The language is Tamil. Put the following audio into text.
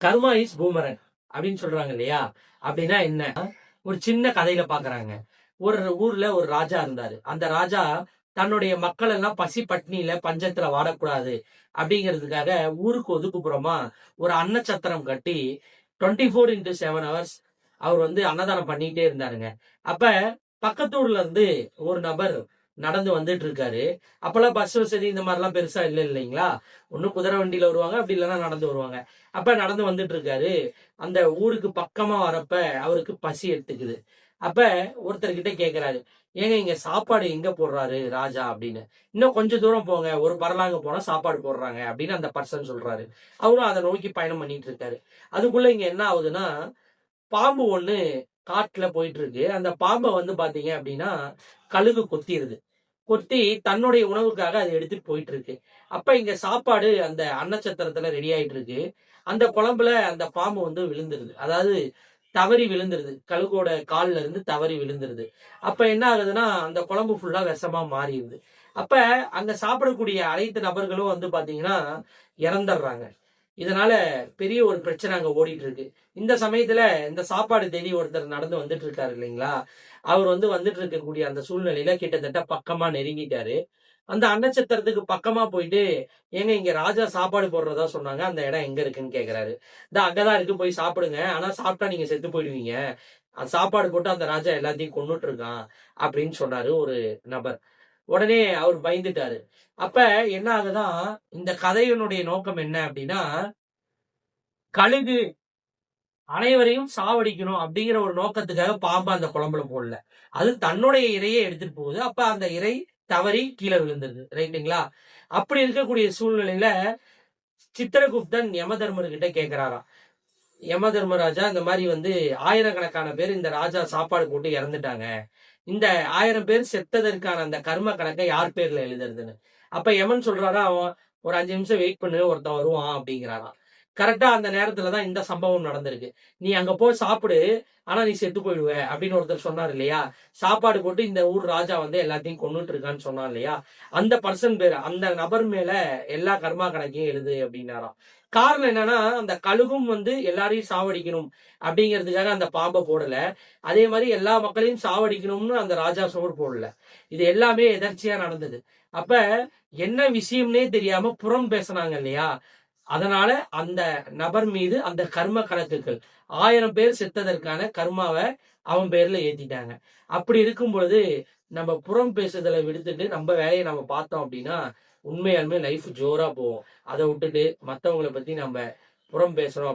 கர்மா இஸ் பூமரன் அப்படின்னு சொல்றாங்க இல்லையா? அப்படின்னா என்ன? ஒரு சின்ன கதையில பாக்குறாங்க. ஒரு ஊர்ல ஒரு ராஜா இருந்தாரு. அந்த ராஜா தன்னுடைய மக்கள் எல்லாம் பசி பட்னியில பஞ்சத்துல வாடக்கூடாது அப்படிங்கிறதுக்காக ஊருக்கு ஒதுக்குப்புறமா ஒரு அன்னச்சத்திரம் கட்டி 24x7 ஹவர்ஸ் அவர் அன்னதானம் பண்ணிட்டே இருந்தாருங்க. அப்ப பக்கத்து ஊர்ல இருந்து ஒரு நபர் நடந்து வந்துட்டு இருக்காரு. அப்பெல்லாம் பஸ் வசதி இந்த மாதிரிலாம் பெருசா இல்ல இல்லைங்களா? ஒண்ணு குதிரை வண்டியில வருவாங்க, அப்படி இல்லைன்னா நடந்து வருவாங்க. அப்ப நடந்து வந்துட்டு இருக்காரு. அந்த ஊருக்கு பக்கமா வரப்ப அவருக்கு பசி எடுத்துக்குது. அப்ப ஒருத்தர்கிட்ட கேக்குறாரு, ஏங்க இங்க சாப்பாடு எங்க போடுறாரு ராஜா அப்படின்னு. இன்னும் கொஞ்சம் தூரம் போங்க, ஒரு பரலாங்க போனா சாப்பாடு போடுறாங்க அப்படின்னு அந்த பர்சன் சொல்றாரு. அவரும் அதை நோக்கி பயணம் பண்ணிட்டு இருக்காரு. அதுக்குள்ள இங்க என்ன ஆகுதுன்னா, பாம்பு ஒண்ணு காட்டுல போயிட்டு இருக்கு. அந்த பாம்பை பாத்தீங்க அப்படின்னா கழுகு கொத்திருது. கொத்தி தன்னுடைய உணவுக்காக அதை எடுத்துட்டு போயிட்டு இருக்கு. அப்ப இங்க சாப்பாடு அந்த அன்னச்சத்திரத்துல ரெடி ஆயிட்டு இருக்கு. அந்த குழம்புல அந்த பாம்பு விழுந்துருது. அதாவது தவறி விழுந்துருது. கழுகோட கால்ல இருந்து தவறி விழுந்துருது. அப்ப என்ன ஆகுதுன்னா, அந்த குழம்பு ஃபுல்லா விஷமா மாறிடுது. அப்ப அங்க சாப்பிடக்கூடிய அனைத்து நபர்களும் பாத்தீங்கன்னா இறந்துடுறாங்க. இதனால பெரிய ஒரு பிரச்சனை அங்க ஓடிட்டு இருக்கு. இந்த சமயத்துல இந்த சாப்பாடு தேடி ஒருத்தர் நடந்து வந்துட்டு இருக்காரு இல்லைங்களா? அவர் வந்துட்டு இருக்கக்கூடிய அந்த சூழ்நிலையில கிட்டத்தட்ட பக்கமா நெருங்கிட்டாரு. அந்த அன்னச்சத்திரத்துக்கு பக்கமா போயிட்டு, "ஏங்க இங்க ராஜா சாப்பாடு போடுறதா சொன்னாங்க. அந்த இடம் எங்க இருக்குன்னு?" கேட்கிறாரு. "இந்தா அங்கதான் இருக்கு. போய் சாப்பிடுங்க. ஆனா சாப்பிட்டா நீங்க செத்து போயிடுவீங்க. சாப்பாடு போட்டு அந்த ராஜா எல்லாத்தையும் கொன்னுட்டு இருக்கான்." அப்படின்னு சொன்னாரு ஒரு நபர். உடனே அவர் பயந்துட்டாரு. அப்ப என்ன ஆகுதுன்னா, இந்த கதையினுடைய நோக்கம் என்ன அப்படின்னா, கழுகு அனைவரையும் சாவடிக்கணும் அப்படிங்கிற ஒரு நோக்கத்துக்காக பாம்பு அந்த குழம்புல போடல. அது தன்னுடைய இரையை எடுத்துட்டு போகுது. அப்ப அந்த இரை தவறி கீழே விழுந்துருது. ரைட்டுங்களா? அப்படி இருக்கக்கூடிய சூழ்நிலையில சித்திரகுப்தன் யமதர்மர்கிட்ட கேட்கிறாராம். யம தர்மராஜா இந்த மாதிரி ஆயிரக்கணக்கான பேர் இந்த ராஜா சாப்பாடு போட்டு இறந்துட்டாங்க. இந்த 1000 பேர் செத்ததற்கான அந்த கர்ம கணக்கை யார் பேர்ல எழுதுறதுன்னு. அப்ப யமன் சொல்றாரா, அவன் ஒரு 5 நிமிஷம் வெயிட் பண்ணு, ஒருத்தன் வருவான் அப்படிங்கிறாராம். கரெக்டா அந்த நேரத்துல தான் இந்த சம்பவம் நடந்திருக்கு. நீ அங்க போய் சாப்பிடு, ஆனா நீ செத்து போயிடுவ அப்படின்னு ஒருத்தர் சொன்னார் இல்லையா? சாப்பாடு போட்டு இந்த ஊர் ராஜா எல்லாத்தையும் கொன்னுட்டு இருக்கான்னு சொன்னான் இல்லையா? அந்த பர்சன் பேர், அந்த நபர் மேல எல்லா கர்மா கணக்கையும் எழுது அப்படின்னாராம். காரணம் என்னன்னா, அந்த கழுகும் எல்லாரையும் சாவடிக்கணும் அப்படிங்கிறதுக்காக அந்த பாம்பை போடல. அதே மாதிரி எல்லா மக்களையும் சாவடிக்கணும்னு அந்த ராஜா சோறு போடல. இது எல்லாமே எதர்ச்சியா நடந்தது. அப்ப என்ன விஷயம்னே தெரியாம புறம் பேசினாங்க இல்லையா? அதனால அந்த நபர் மீது அந்த கர்ம கணக்குகள் 1000 பேர் செத்ததற்கான கர்மாவ அவன் பேர்ல ஏத்திட்டாங்க. அப்படி இருக்கும் பொழுது நம்ம புறம் பேசுதலை விடுத்துட்டு நம்ம வேலையை நம்ம பார்த்தோம் அப்படின்னா உண்மையாலுமே லைஃப் ஜோரா போகும். அதை விட்டுட்டு மத்தவங்கள பத்தி நம்ம புறம் பேசுறோம்